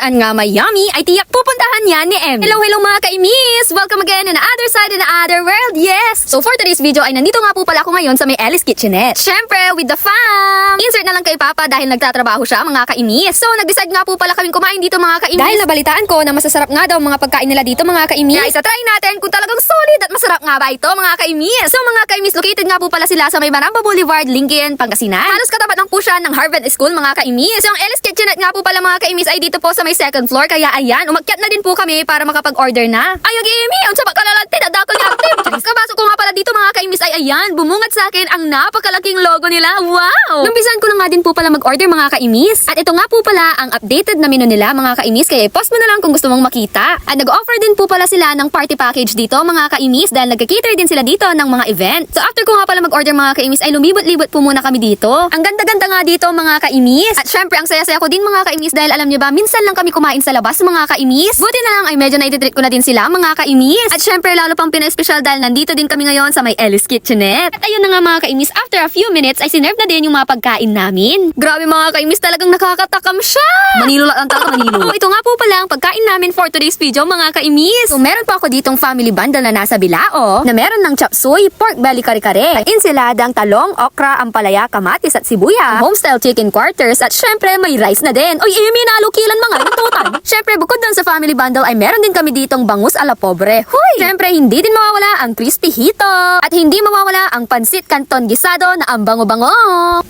saan nga may yummy ay tiyak pupuntahan yan ni Emmy. Hello mga kaimis! Welcome again in another side in another world, yes! So for today's video ay nandito nga po pala ako ngayon sa may Ellie's Kitchenette. Syempre, with the fam! Insert na lang kay Papa dahil nagtatrabaho siya mga kaimis. So nag-decide nga po pala kaming kumain dito mga kaimis. Dahil nabalitaan ko na masasarap nga daw mga pagkain nila dito mga kaimis. Kaya isa-try natin kung talagang solid at masarap nga ba ito mga kaimis. So mga kaimis, located nga po pala sila sa may Maramba Boulevard, Lincoln, Pangasinan. Halos katapat lang po siya ng Harvard School mga kaimis. So ang Ellie's Kitchenette nga po pala mga kaimis ay dito po sa may second floor. Kaya ayan, umakyat na din po kami para makapag-order na. Ayog Amy, ang sabak kalalante, dadakol niya active. Kabasok ko nga pala dito mga kaimis ay ayan, bumungad sa akin ang napakalaking logo nila. Wow! Numbisan ko na nga din po pala mag-order mga kaimis. At ito nga po pala ang updated na menu nila mga kaimis. Kaya post mo na lang kung gusto mong makita. At nag-offer din po pala sila ng party package dito mga kaimis dahil nag-cater din sila dito ng mga event. So after ko nga pala mag-order mga kaimis ay lumibot-libot po muna kami dito. Ang ganda-ganda nga dito mga kaimis. At syempre ang saya-saya ko din mga kaimis dahil alam niyo ba minsan lang kami kumain sa labas mga kaimis. Buti na lang ay medyo na-treat ko na din sila mga kaimis. At syempre lalo pang pina-special dahil nandito din kami ngayon sa may Ellie's Kitchenette. At ayun na nga mga kaimis, after a few minutes ay sinerve na din yung mga pagkain namin. Grabe mga kaimis, talagang nakakatakam siya. Manilo lang talaga, Manilo. So ito nga po pala ang pagkain namin for today's video mga kaimis. So meron pa ako ditong family bundle na nasa bilao na meron ng chop suey, pork belly kare-kare, ensiladang talong, okra, ampalaya, kamatis at sibuyas, homestyle chicken quarters at syempre may rice na din. Oy Amy, nalukilan mga tutan. Syempre bukod doon sa family bundle ay meron din kami ditong bangus a la pobre. Huy! Syempre hindi din mawawala ang crispy hito at hindi mawawala ang pansit canton gisado na ang bango-bango.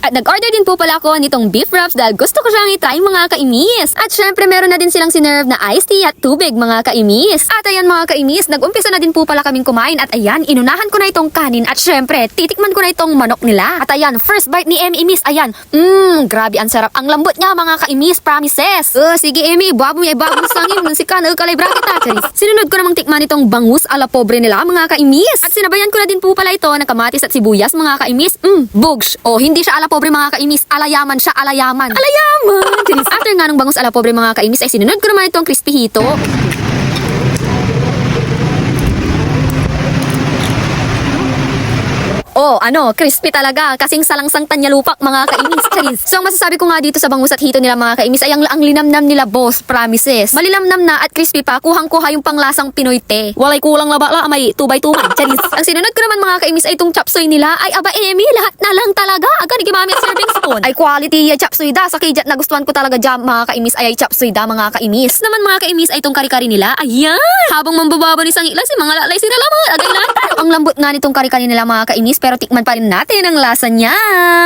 At nag-order din po pala ako nitong beef wraps dahil gusto ko siyang i-try mga kaimis. At syempre meron na din silang sinerve na iced tea at tubig mga kaimis. At ayan mga kaimis, nag-umpisa na din po pala kaming kumain at ayan, inunahan ko na itong kanin at syempre titikman ko na itong manok nila. At ayan, first bite ni Emmy Miss, ayan, grabe ang sarap. Ang lambot niya mga kaimis, promises. Sige Emmy, babo niya ibabong sangin nun si Kanal kalay bracket ha, charis. Sinunod ko namang tikman itong bangus a la pobre nila mga kaimis. At sinabayan ko na din po pala ito ng kamatis at sibuyas mga kaimis. Bugs. Hindi siya a la pobre mga kaimis, alayaman siya, alayaman. Alayaman! Charis. After nga ng bangus a la pobre mga kaimis ay sinunod ko naman itong crispy hito. Crispy talaga. Kasing salangsang tanyalupak mga kaimis. Charis. So ang masasabi ko nga dito sa bangus at hito nila mga kaimis ay ang linamnam nila boss, promises. Malilamnam na at crispy pa, kuhang-kuha yung panglasang Pinoy te. Walay kulang na bala, may 2x2 man. Charis. Ang sinunod ko naman mga kaimis ay itong chop suey nila. Ay aba Emmy, lahat na lang talaga. Agad ni Mami at serving spoon. Ay quality ya chop suey da. Sa kajat na gustuhan ko talaga jam mga kaimis ay chop suey da mga kaimis. Naman mga kaimis ay itong kari-kari nila. Ayan. Habang mambababa ni sang ilas, mga lalay sila lamang. Agay lang. Ang lambot nga nitong kari-kari nila mga kaimis pero tikman pa rin natin ang lasa niya.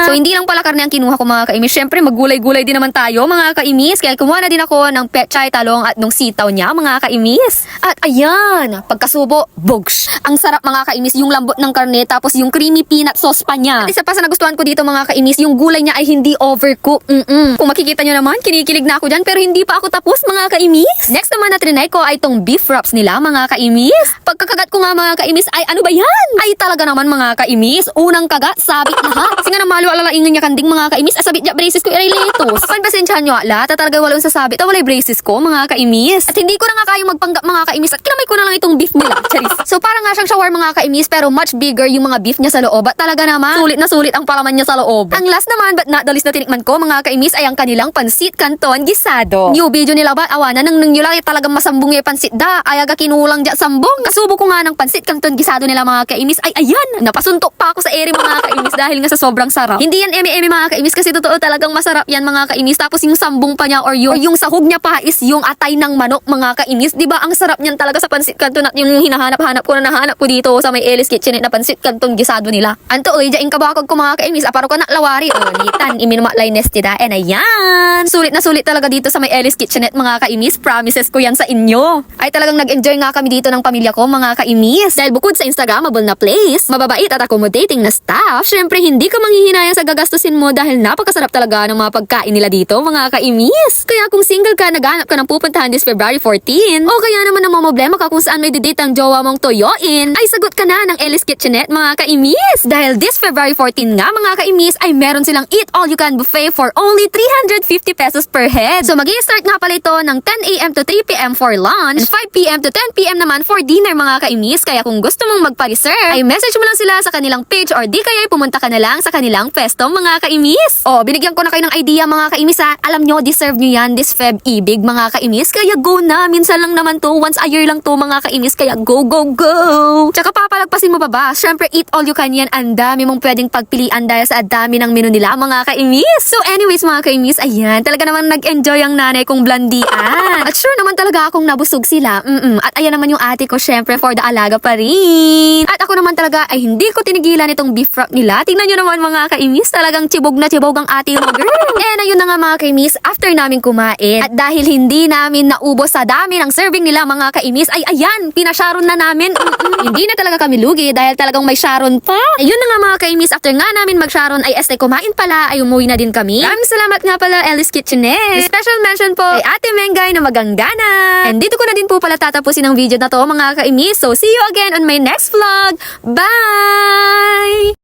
So hindi lang pala karne ang kinuha ko mga kaimis. Syempre maggulay-gulay din naman tayo mga kaimis. Kaya kumuha na din ako ng pechay, talong at nung sitaw niya mga kaimis. At ayan, pagkasubo, bugs. Ang sarap mga kaimis, yung lambot ng karne tapos yung creamy peanut sauce pa niya. At isa pa sa nagustuhan ko dito mga kaimis, yung gulay niya ay hindi overcooked. Kung makikita nyo naman, kinikilig na ako dyan pero hindi pa ako tapos mga kaimis. Next naman na trinay ko ay itong beef wraps nila mga kaimis. Pagkakagat ko nga mga kaimis ay ano ba yan? Ay talaga naman mga kaimis, unang kagat, sabit lahat. Singa na malo alalaingan niya kanding mga kaimis, asabit niya braces ko iray letos. Panpasensyahan nyo ala, talaga walong sasabit, walay braces ko mga kaimis. At hindi ko na nga kayong magpanggap mga kaimis at kinamay ko na lang itong beef nila, charis. So parang nga siyang shawarma mga kaimis pero much bigger yung mga beef niya sa loob at talaga naman, sulit na sulit ang palaman niya sa loob. Ang last naman but not the least na tinikman ko mga kaimis ay ang kanilang pansit canton gisado. New video nila ba, awanan nang nyo lang talagang masambong yung pansit da, ayaga kinulang dya sambong. Kasubo ko nga ng pansit canton gisado nila mga kaimis ay ayan, napasuntok pa ako sa ere mga kaimis dahil nga sa sobrang sarap. Hindi yan eme-eme mga kaimis kasi totoo talagang masarap yan mga kaimis. Tapos yung sambong pa niya or yung sahog niya pa is yung atay ng manok mga kaimis. Diba ang sarap niyan talaga sa pansit canton at yung hinahanap-hanap ko na nahanap ko dito sa may Ellie's Kitchenette na pansit canton gisado nila. Anto oy, dyaing kabakog ko mga kaimis. Aparo ka na lawari. Nitan, iminuma lines tida. And ayan. Sulit na sulit talaga dito sa may Ellie's Kitchenette mga kaimis. Promises ko yan sa inyo. Ay talagang nag-enjoy nga kami dito ng pamilya ko mga kaimis. Dahil bukod sa Instagramable na place, mababait at accommodating na staff, syempre hindi ka manghihinayang sa gagastusin mo dahil napakasarap talaga ng mga pagkain nila dito mga kaimis. Kaya kung single ka, naghanap ka ng pupuntahan this February 14 o kaya naman ang mga problema ka kung saan may didate ang jowa mong toyoin, ay sagot ka na ng Ellie's Kitchenette mga kaimis. Dahil this February 14 nga mga kaimis ay meron silang eat all you can buffet for only 350 pesos per head. So mag-i-start nga pala ito ng 10 a.m. to 3 p.m. for lunch and 5 p.m. to 10 p.m. naman for dinner mga kaimis. Kaya kung gusto mong magpa-reserve, ay message mo lang sila sa kanilang page page or di kaya pumunta ka na lang sa kanilang pwesto mga kaimis. Oh, binigyan ko na kayo ng idea mga kaimis ha. Alam nyo, deserve nyo yan this Feb Ibig mga kaimis. Kaya go na, minsan lang naman to, once a year lang to mga kaimis. Kaya go, go, go! Tsaka papalagpasin mo pa ba? Syempre eat all you can yan. Ang dami mong pwedeng pagpilian dahil sa dami ng menu nila mga kaimis. So anyways mga kaimis, ayan, talaga naman nag-enjoy ang nanay kong blandian. At sure naman talaga akong nabusog sila. At ayan naman yung ate ko syempre for the alaga pa rin. At ako naman talaga ay hindi ko tinigilan itong beef wrap nila. Tingnan nyo naman mga kaimis, talagang chibog na chibog ang ate mo girl. And ayun na nga mga kaimis, after namin kumain at dahil hindi namin naubos sa dami ng serving nila mga kaimis, ay ayan, pinasharon na namin. Hindi na talaga kami lugi dahil talagang may sharon pa. Ayun na nga mga kaimis, after nga namin mag-sharon ay kumain pala ay umuwi na din kami. Maraming salamat nga pala Ellie's Kitchenette. Special mention po kay Ate Mengay na maganggana. And dito ko na din po pala tatapusin ang video na to mga kaimis. So see you again on my next vlog. Bye!